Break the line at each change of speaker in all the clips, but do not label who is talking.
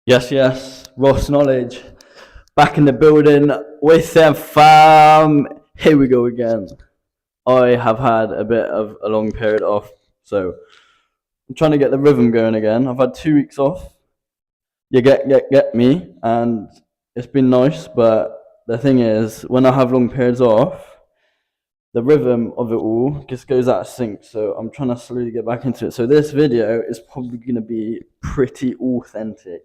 Yes, yes, Ross Knowledge back in the building with them, fam. Here we go again. I have had a bit of a long period off, so I'm trying to get the rhythm going again. I've had 2 weeks off. You get me, and it's been nice. But the thing is, when I have long periods off, the rhythm of it all just goes out of sync. So I'm trying to slowly get back into it. So this video is probably going to be pretty authentic.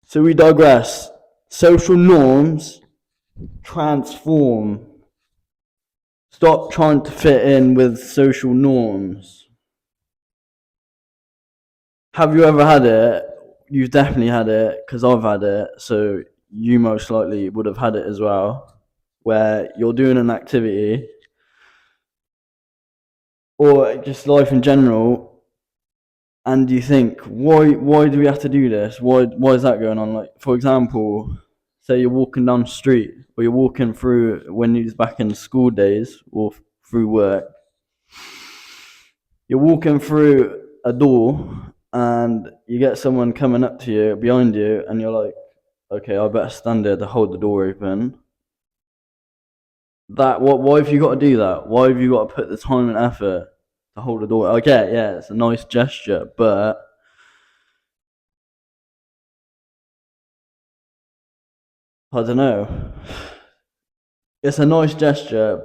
So we digress. Social norms transform. Stop trying to fit in with social norms. Have you ever had it? You've definitely had it, because I've had it, so you most likely would have had it as well, where you're doing an activity or just life in general, and you think, why do we have to do this? Why is that going on? Like, for example, say you're walking down the street, or you're walking through when you're back in school days or through work. You're walking through a door, and you get someone coming up to you behind you, and you're like, okay, I better stand there to hold the door open. Why have you got to do that? Why have you got to put the time and effort to hold the door? I get it, yeah, it's a nice gesture, but I don't know. It's a nice gesture,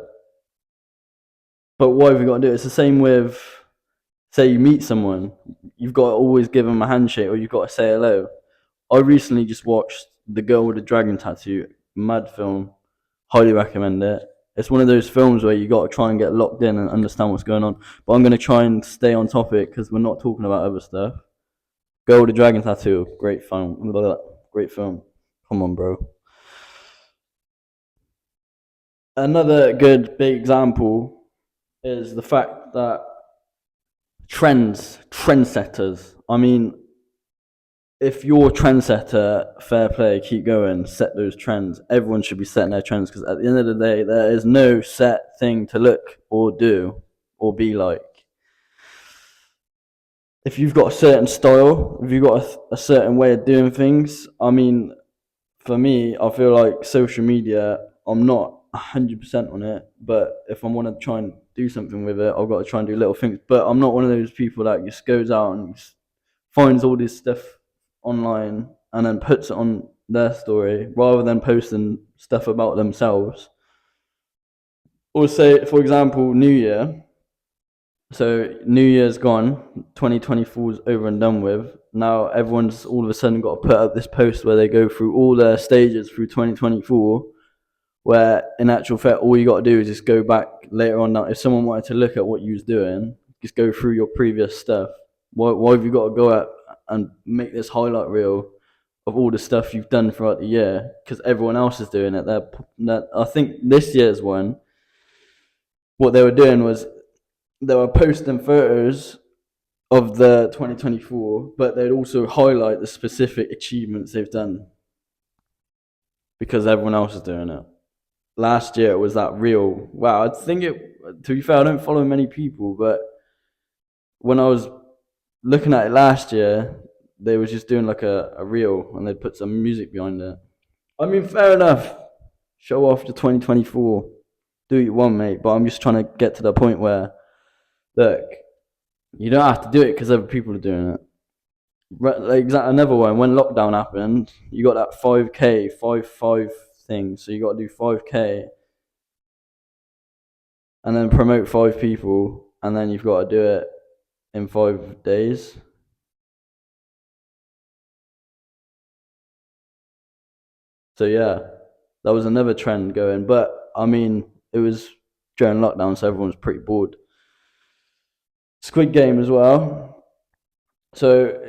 but why have you got to do it? It's the same with, say you meet someone, you've got to always give them a handshake, or you've got to say hello. I recently just watched The Girl with the Dragon Tattoo, mad film. Highly recommend it. It's one of those films where you got to try and get locked in and understand what's going on. But I'm going to try and stay on topic because we're not talking about other stuff. Girl with the Dragon Tattoo, great film. Great film. Come on, bro. Another good big example is the fact that trendsetters. I mean, if you're a trendsetter, fair play, keep going, set those trends. Everyone should be setting their trends, because at the end of the day, there is no set thing to look or do or be like. If you've got a certain style, if you've got a certain way of doing things, I mean, for me, I feel like social media, I'm not 100% on it, but if I want to try and do something with it, I've got to try and do little things. But I'm not one of those people that just goes out and just finds all this stuff online and then puts it on their story rather than posting stuff about themselves. Or say, for example, New Year. So New Year's gone, 2024 is over and done with. Now everyone's all of a sudden got to put up this post where they go through all their stages through 2024. Where in actual fact, all you got to do is just go back later on. Now, if someone wanted to look at what you was doing, just go through your previous stuff. Why have you got to go out and make this highlight reel of all the stuff you've done throughout the year? Because everyone else is doing it. I think this year's one, what they were doing was they were posting photos of the 2024, but they'd also highlight the specific achievements they've done because everyone else is doing it. Last year it was that real. Wow, I think it. To be fair, I don't follow many people, but when I was looking at it last year, they were just doing like a reel and they'd put some music behind it. I mean, fair enough. Show off the 2024. Do what you want, mate. But I'm just trying to get to the point where, look, you don't have to do it because other people are doing it. Like another one, when lockdown happened, you got that 5K, 5 thing. So you got to do 5K and then promote 5 people, and then you've got to do it in 5 days. So yeah, that was another trend going. But I mean, it was during lockdown, so everyone was pretty bored. Squid Game as well. So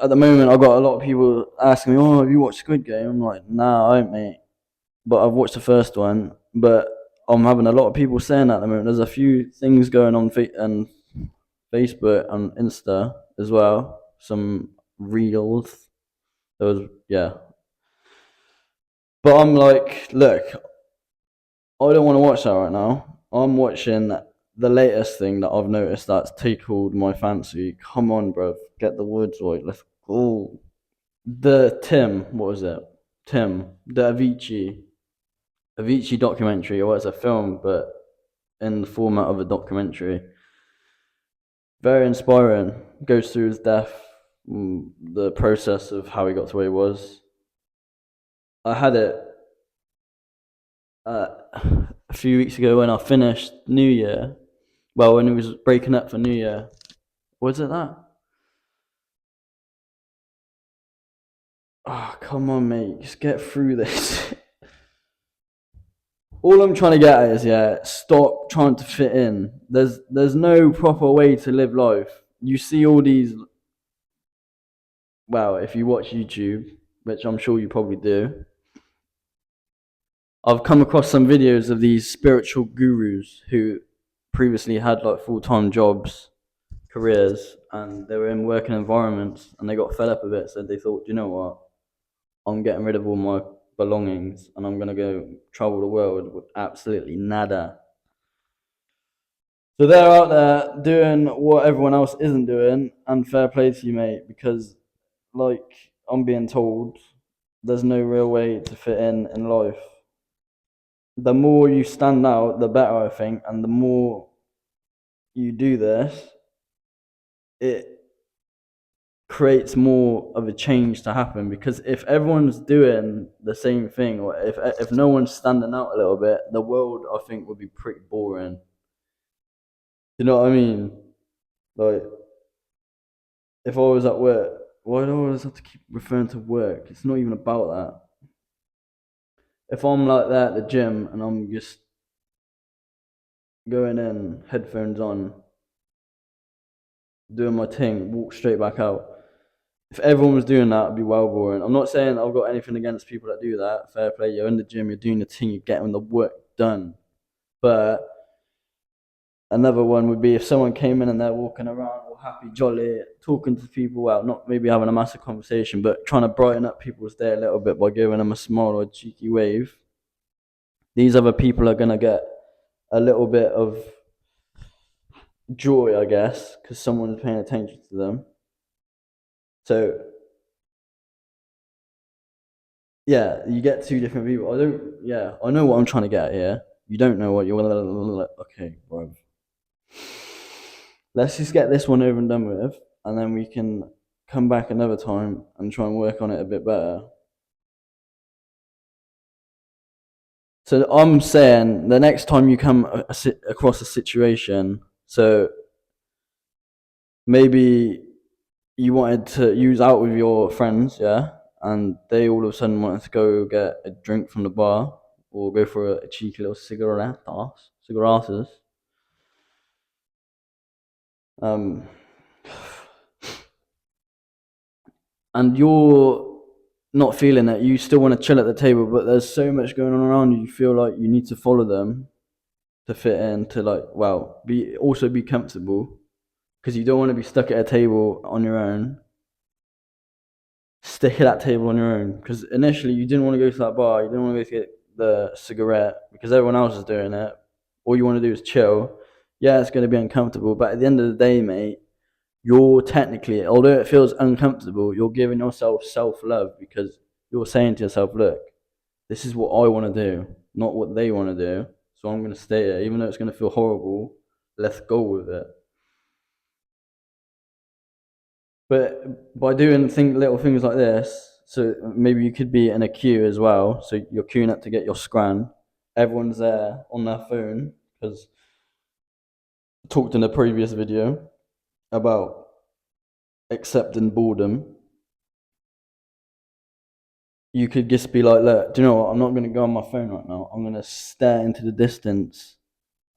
at the moment, I've got a lot of people asking me, "Oh, have you watched Squid Game?" I'm like, "Nah, I ain't, mate." But I've watched the first one. But I'm having a lot of people saying that at the moment. There's a few things going on and Facebook and Insta as well. Some reels. There was, yeah. But I'm like, look, I don't want to watch that right now. I'm watching the latest thing that I've noticed that's tickled my fancy. Come on, bro, get the woods right. Let's go. The Tim, what was it? Tim, the Avicii documentary, or it's a film, but in the format of a documentary. Very inspiring. Goes through his death, the process of how he got to where he was. I had it a few weeks ago when I finished New Year. Well, when it was breaking up for New Year. Was it that? Oh, come on, mate. Just get through this. All I'm trying to get at is, yeah, stop trying to fit in. There's no proper way to live life. You see all these, well, if you watch YouTube, which I'm sure you probably do, I've come across some videos of these spiritual gurus who previously had like full-time jobs, careers, and they were in working environments, and they got fed up with it. So they thought, you know what, I'm getting rid of all my belongings, and I'm gonna go travel the world with absolutely nada. So they're out there doing what everyone else isn't doing, and fair play to you, mate, because like I'm being told, there's no real way to fit in life. The more you stand out, the better, I think, and the more you do this, it creates more of a change to happen. Because if everyone's doing the same thing, or if no one's standing out a little bit, the world, I think, would be pretty boring. You know what I mean? Like, if I was at work, why do I always have to keep referring to work? It's not even about that. If I'm like that at the gym and I'm just going in, headphones on, doing my thing, walk straight back out. If everyone was doing that, it'd be well boring. I'm not saying I've got anything against people that do that. Fair play. You're in the gym, you're doing your thing, you're getting the work done. But another one would be if someone came in and they're walking around all happy, jolly, talking to people, well, not maybe having a massive conversation, but trying to brighten up people's day a little bit by giving them a smile or a cheeky wave. These other people are going to get a little bit of joy, I guess, because someone's paying attention to them. So yeah, you get two different people. I don't. Yeah, I know what I'm trying to get at here. You don't know what you're. Okay, bro. Let's just get this one over and done with, and then we can come back another time and try and work on it a bit better. So I'm saying the next time you come across a situation, so maybe you wanted to use out with your friends, yeah, and they all of a sudden wanted to go get a drink from the bar or go for a cheeky little cigarettes, um, and you're not feeling it. You still want to chill at the table, but there's so much going on around you. You feel like you need to follow them to fit in, to like, well, be comfortable because you don't want to be stuck at a table on your own. Stick at that table on your own because initially you didn't want to go to that bar, you didn't want to go to get the cigarette because everyone else is doing it. All you want to do is chill. Yeah, it's going to be uncomfortable, but at the end of the day, mate, you're technically, although it feels uncomfortable, you're giving yourself self love because you're saying to yourself, look, this is what I want to do, not what they want to do. So I'm going to stay here, even though it's going to feel horrible. Let's go with it. But by doing little things like this, so maybe you could be in a queue as well. So you're queuing up to get your scran. Everyone's there on their phone because I talked in a previous video about accepting boredom. You could just be like, look, do you know what? I'm not going to go on my phone right now. I'm going to stare into the distance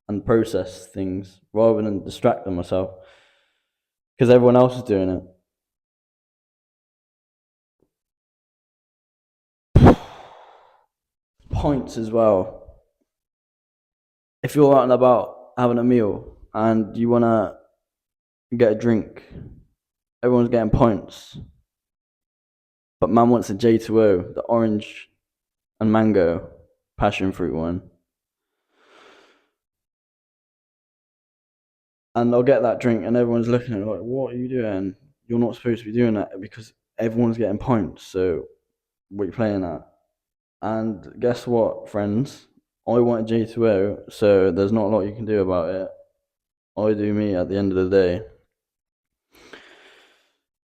and process things rather than distracting myself because everyone else is doing it. Points as well. If you're out and about having a meal and you want to get a drink, everyone's getting points. But man wants a J2O, the orange and mango passion fruit one. And I'll get that drink, and everyone's looking at it like, what are you doing? You're not supposed to be doing that because everyone's getting points. So what are you playing at? And guess what, friends? I want a J2O, so there's not a lot you can do about it. I do me at the end of the day.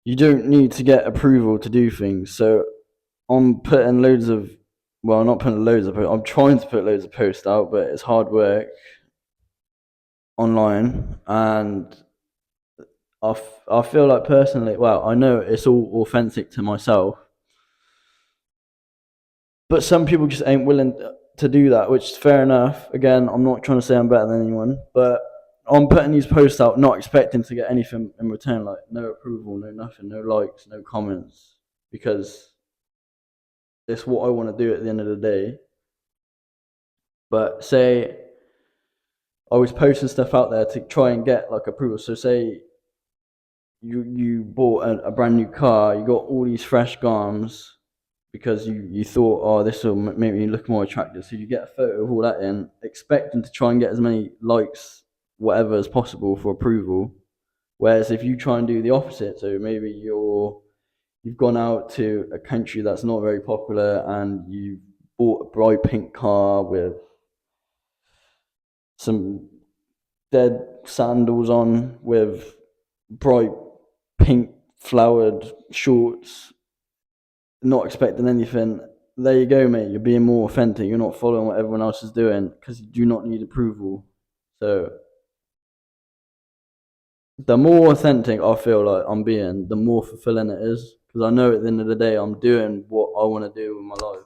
You don't need to get approval to do things. So I'm putting loads of, well, not putting loads of, I'm trying to put loads of posts out, but it's hard work online. And I feel like personally, well, I know it's all authentic to myself, but some people just ain't willing to do that, which is fair enough. Again, I'm not trying to say I'm better than anyone, but I'm putting these posts out not expecting to get anything in return, like no approval, no nothing, no likes, no comments, because it's what I want to do at the end of the day. But say I was posting stuff out there to try and get like approval. So say you bought a brand new car, you got all these fresh garms because you thought, oh, this will make me look more attractive. So you get a photo of all that in, expecting to try and get as many likes, whatever as possible for approval. Whereas if you try and do the opposite, so maybe you've gone out to a country that's not very popular and you bought a bright pink car with some dead sandals on with bright pink flowered shorts, not expecting anything. There you go, mate. You're being more authentic. You're not following what everyone else is doing because you do not need approval. So the more authentic I feel like I'm being, the more fulfilling it is. Because I know at the end of the day, I'm doing what I want to do with my life.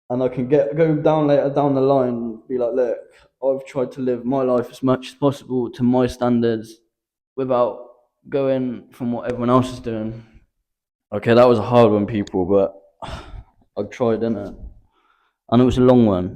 And I can go down later down the line and be like, look, I've tried to live my life as much as possible to my standards without going from what everyone else is doing. Okay, that was a hard one, people, but I've tried, didn't it? And it was a long one.